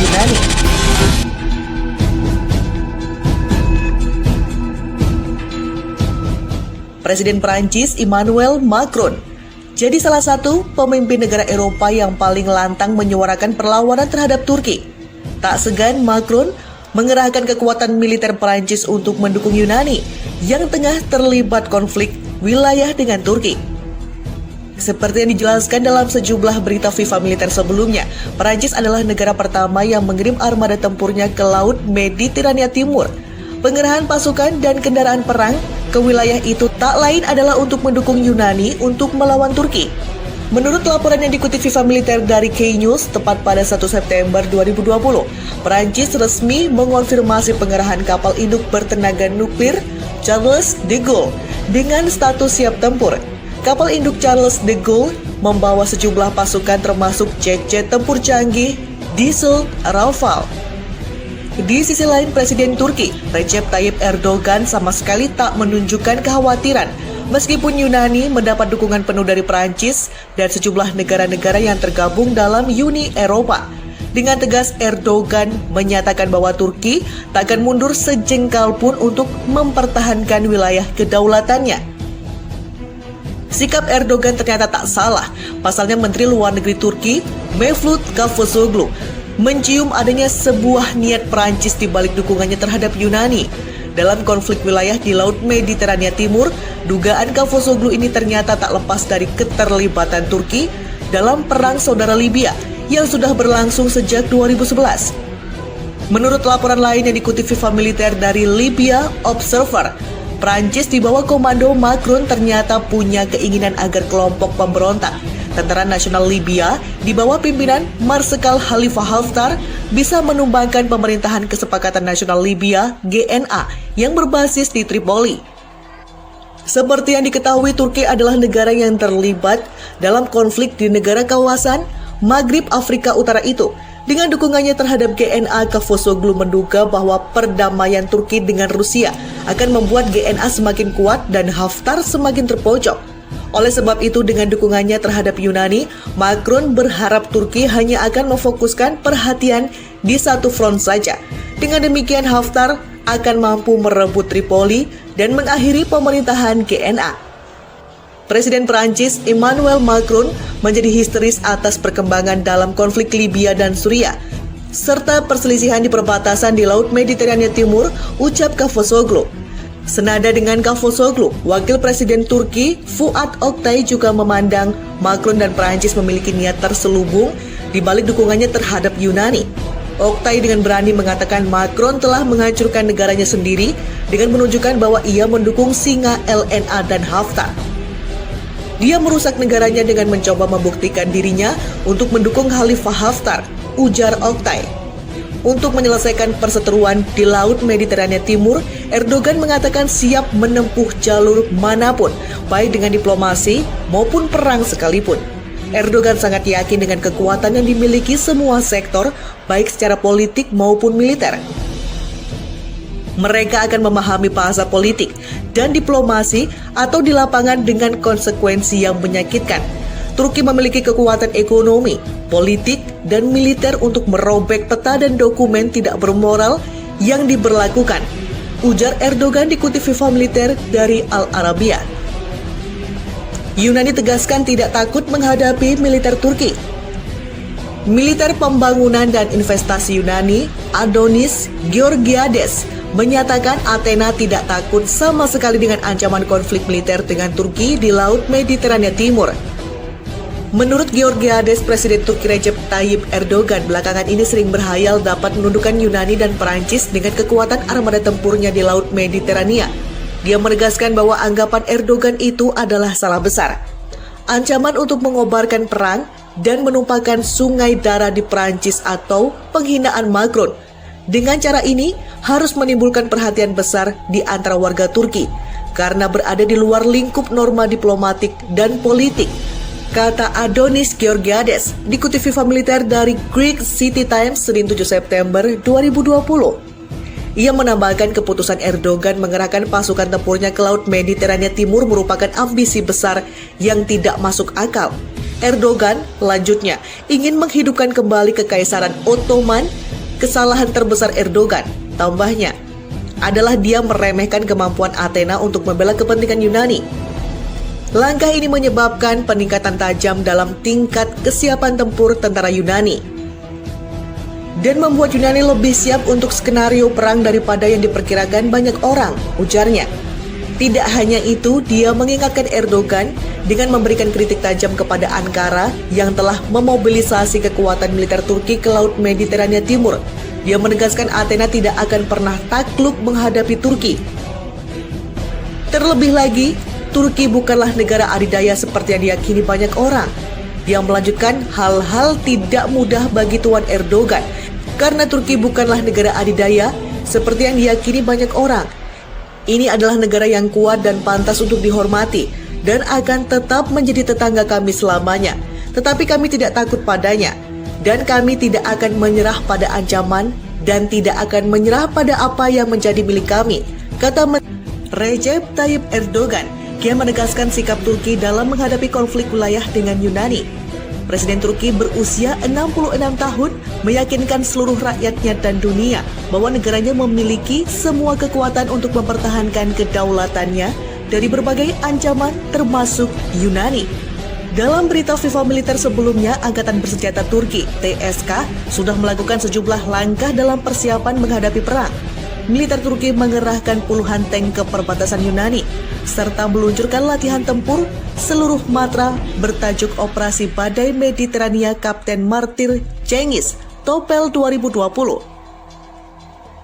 Yunani. Presiden Prancis Emmanuel Macron jadi salah satu pemimpin negara Eropa yang paling lantang menyuarakan perlawanan terhadap Turki. Tak segan Macron mengerahkan kekuatan militer Prancis untuk mendukung Yunani yang tengah terlibat konflik wilayah dengan Turki. Seperti yang dijelaskan dalam sejumlah berita FIFA militer sebelumnya, Prancis adalah negara pertama yang mengirim armada tempurnya ke Laut Mediterania Timur. Pengerahan pasukan dan kendaraan perang ke wilayah itu tak lain adalah untuk mendukung Yunani untuk melawan Turki. Menurut laporan yang dikutip FIFA militer dari K-News, tepat pada 1 September 2020, Prancis resmi mengonfirmasi pengerahan kapal induk bertenaga nuklir Charles de Gaulle dengan status siap tempur. Kapal induk Charles de Gaulle membawa sejumlah pasukan termasuk jet-jet tempur canggih Diesel Rafale. Di sisi lain, Presiden Turki Recep Tayyip Erdogan sama sekali tak menunjukkan kekhawatiran meskipun Yunani mendapat dukungan penuh dari Prancis dan sejumlah negara-negara yang tergabung dalam Uni Eropa. Dengan tegas, Erdogan menyatakan bahwa Turki tak akan mundur sejengkal pun untuk mempertahankan wilayah kedaulatannya. Sikap Erdogan ternyata tak salah. Pasalnya Menteri Luar Negeri Turki Mevlut Cavusoglu mencium adanya sebuah niat Prancis di balik dukungannya terhadap Yunani. Dalam konflik wilayah di Laut Mediterania Timur, dugaan Cavusoglu ini ternyata tak lepas dari keterlibatan Turki dalam perang saudara Libya yang sudah berlangsung sejak 2011. Menurut laporan lain yang dikutip FIFA militer dari Libya Observer, Prancis di bawah komando Macron ternyata punya keinginan agar kelompok pemberontak Tentara Nasional Libya di bawah pimpinan Marsikal Khalifa Haftar bisa menumbangkan pemerintahan Kesepakatan Nasional Libya (GNA) yang berbasis di Tripoli. Seperti yang diketahui, Turki adalah negara yang terlibat dalam konflik di negara kawasan Maghrib Afrika Utara itu. Dengan dukungannya terhadap GNA, Cavusoglu menduga bahwa perdamaian Turki dengan Rusia akan membuat GNA semakin kuat dan Haftar semakin terpojok. Oleh sebab itu, dengan dukungannya terhadap Yunani, Macron berharap Turki hanya akan memfokuskan perhatian di satu front saja. Dengan demikian, Haftar akan mampu merebut Tripoli dan mengakhiri pemerintahan GNA. Presiden Prancis Emmanuel Macron menjadi histeris atas perkembangan dalam konflik Libya dan Suriah, serta perselisihan di perbatasan di Laut Mediterania Timur, ucap Cavusoglu. Senada dengan Cavusoglu, Wakil Presiden Turki Fuat Oktay juga memandang Macron dan Prancis memiliki niat terselubung di balik dukungannya terhadap Yunani. Oktay dengan berani mengatakan Macron telah menghancurkan negaranya sendiri dengan menunjukkan bahwa ia mendukung singa LNA dan Haftar. Dia merusak negaranya dengan mencoba membuktikan dirinya untuk mendukung Khalifa Haftar, ujar Oktay. Untuk menyelesaikan perseteruan di Laut Mediterania Timur, Erdogan mengatakan siap menempuh jalur manapun, baik dengan diplomasi maupun perang sekalipun. Erdogan sangat yakin dengan kekuatan yang dimiliki semua sektor, baik secara politik maupun militer. Mereka akan memahami bahasa politik dan diplomasi atau di lapangan dengan konsekuensi yang menyakitkan. Turki memiliki kekuatan ekonomi, politik, dan militer untuk merobek peta dan dokumen tidak bermoral yang diberlakukan, ujar Erdogan dikutip FIFA militer dari Al Arabiya. Yunani tegaskan tidak takut menghadapi militer Turki. Militer Pembangunan dan Investasi Yunani, Adonis Georgiades, menyatakan Athena tidak takut sama sekali dengan ancaman konflik militer dengan Turki di Laut Mediterania Timur. Menurut Georgiades, Presiden Turki Recep Tayyip Erdogan belakangan ini sering berhayal dapat menundukkan Yunani dan Perancis dengan kekuatan armada tempurnya di Laut Mediterania. Dia menegaskan bahwa anggapan Erdogan itu adalah salah besar. Ancaman untuk mengobarkan perang dan menumpahkan sungai darah di Perancis atau penghinaan Macron. Dengan cara ini harus menimbulkan perhatian besar di antara warga Turki karena berada di luar lingkup norma diplomatik dan politik, kata Adonis Georgiades, dikutip FIFA Militer dari Greek City Times Senin 7 September 2020. Ia menambahkan keputusan Erdogan mengerahkan pasukan tempurnya ke Laut Mediterania Timur merupakan ambisi besar yang tidak masuk akal. Erdogan, lanjutnya, ingin menghidupkan kembali Kekaisaran Ottoman. Kesalahan terbesar Erdogan, tambahnya, adalah dia meremehkan kemampuan Athena untuk membela kepentingan Yunani. Langkah ini menyebabkan peningkatan tajam dalam tingkat kesiapan tempur tentara Yunani dan membuat Yunani lebih siap untuk skenario perang daripada yang diperkirakan banyak orang, ujarnya. Tidak hanya itu, dia mengingatkan Erdogan dengan memberikan kritik tajam kepada Ankara yang telah memobilisasi kekuatan militer Turki ke Laut Mediterania Timur. Dia menegaskan Athena tidak akan pernah takluk menghadapi Turki. Terlebih lagi, Turki bukanlah negara adidaya seperti yang diyakini banyak orang. Dia melanjutkan hal-hal tidak mudah bagi Tuan Erdogan, karena Turki bukanlah negara adidaya seperti yang diyakini banyak orang. Ini adalah negara yang kuat dan pantas untuk dihormati dan akan tetap menjadi tetangga kami selamanya. Tetapi kami tidak takut padanya dan kami tidak akan menyerah pada ancaman dan tidak akan menyerah pada apa yang menjadi milik kami, kata Recep Tayyip Erdogan. Dia menegaskan sikap Turki dalam menghadapi konflik wilayah dengan Yunani. Presiden Turki berusia 66 tahun meyakinkan seluruh rakyatnya dan dunia bahwa negaranya memiliki semua kekuatan untuk mempertahankan kedaulatannya dari berbagai ancaman termasuk Yunani. Dalam berita FIFA Militer sebelumnya, Angkatan Bersenjata Turki sudah melakukan sejumlah langkah dalam persiapan menghadapi perang. Militer Turki mengerahkan puluhan tank ke perbatasan Yunani serta meluncurkan latihan tempur seluruh matra bertajuk Operasi Badai Mediterania Kapten Martir Cengiz Topel 2020.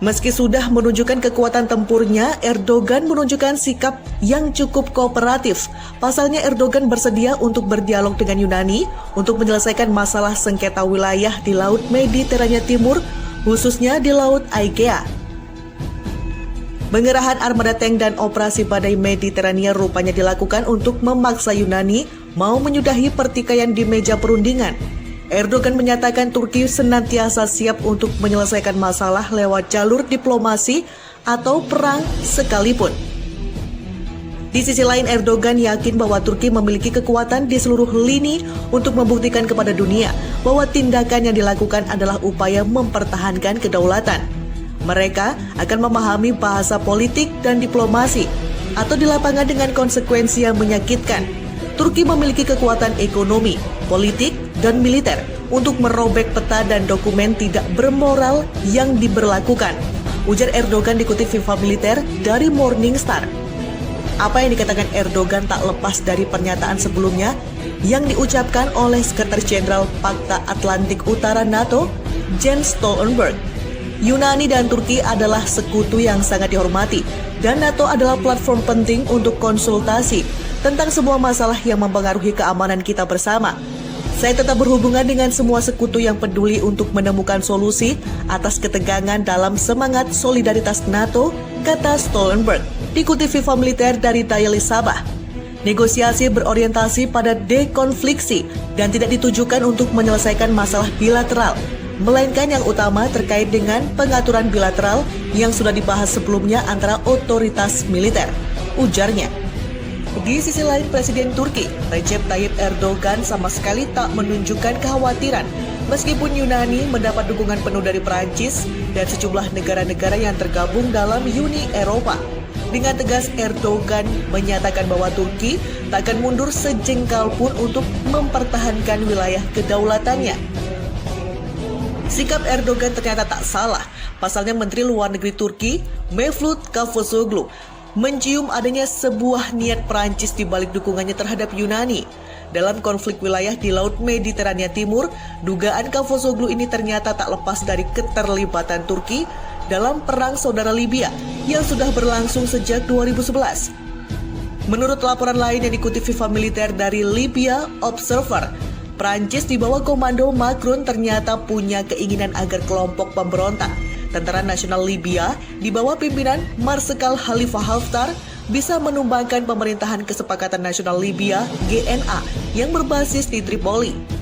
Meski sudah menunjukkan kekuatan tempurnya, Erdogan menunjukkan sikap yang cukup kooperatif. Pasalnya Erdogan bersedia untuk berdialog dengan Yunani untuk menyelesaikan masalah sengketa wilayah di Laut Mediterania Timur, khususnya di Laut Aegea. Pengerahan armada tank dan operasi badai Mediterania rupanya dilakukan untuk memaksa Yunani mau menyudahi pertikaian di meja perundingan. Erdogan menyatakan Turki senantiasa siap untuk menyelesaikan masalah lewat jalur diplomasi atau perang sekalipun. Di sisi lain, Erdogan yakin bahwa Turki memiliki kekuatan di seluruh lini untuk membuktikan kepada dunia bahwa tindakan yang dilakukan adalah upaya mempertahankan kedaulatan. Mereka akan memahami bahasa politik dan diplomasi atau di lapangan dengan konsekuensi yang menyakitkan. Turki memiliki kekuatan ekonomi, politik, dan militer untuk merobek peta dan dokumen tidak bermoral yang diberlakukan, ujar Erdogan dikutip FIFA Militer dari Morning Star. Apa yang dikatakan Erdogan tak lepas dari pernyataan sebelumnya yang diucapkan oleh Sekretaris Jenderal Pakta Atlantik Utara NATO, Jens Stoltenberg. Yunani dan Turki adalah sekutu yang sangat dihormati, dan NATO adalah platform penting untuk konsultasi tentang semua masalah yang mempengaruhi keamanan kita bersama. Saya tetap berhubungan dengan semua sekutu yang peduli untuk menemukan solusi atas ketegangan dalam semangat solidaritas NATO, kata Stoltenberg, dikutip FIFA Militer dari Daily Sabah. Negosiasi berorientasi pada dekonfliksi dan tidak ditujukan untuk menyelesaikan masalah bilateral, melainkan yang utama terkait dengan pengaturan bilateral yang sudah dibahas sebelumnya antara otoritas militer, ujarnya. Di sisi lain, Presiden Turki Recep Tayyip Erdogan sama sekali tak menunjukkan kekhawatiran meskipun Yunani mendapat dukungan penuh dari Perancis dan sejumlah negara-negara yang tergabung dalam Uni Eropa. Dengan tegas, Erdogan menyatakan bahwa Turki tak akan mundur sejengkal pun untuk mempertahankan wilayah kedaulatannya. Sikap Erdogan ternyata tak salah. Pasalnya Menteri Luar Negeri Turki, Mevlut Cavusoglu, mencium adanya sebuah niat Prancis di balik dukungannya terhadap Yunani. Dalam konflik wilayah di Laut Mediterania Timur, dugaan Cavusoglu ini ternyata tak lepas dari keterlibatan Turki dalam perang saudara Libya yang sudah berlangsung sejak 2011. Menurut laporan lain yang dikutip FIFA Militer dari Libya Observer, Prancis di bawah komando Macron ternyata punya keinginan agar kelompok pemberontak Tentara Nasional Libya di bawah pimpinan Marsekal Khalifa Haftar bisa menumbangkan pemerintahan Kesepakatan Nasional Libya (GNA) yang berbasis di Tripoli.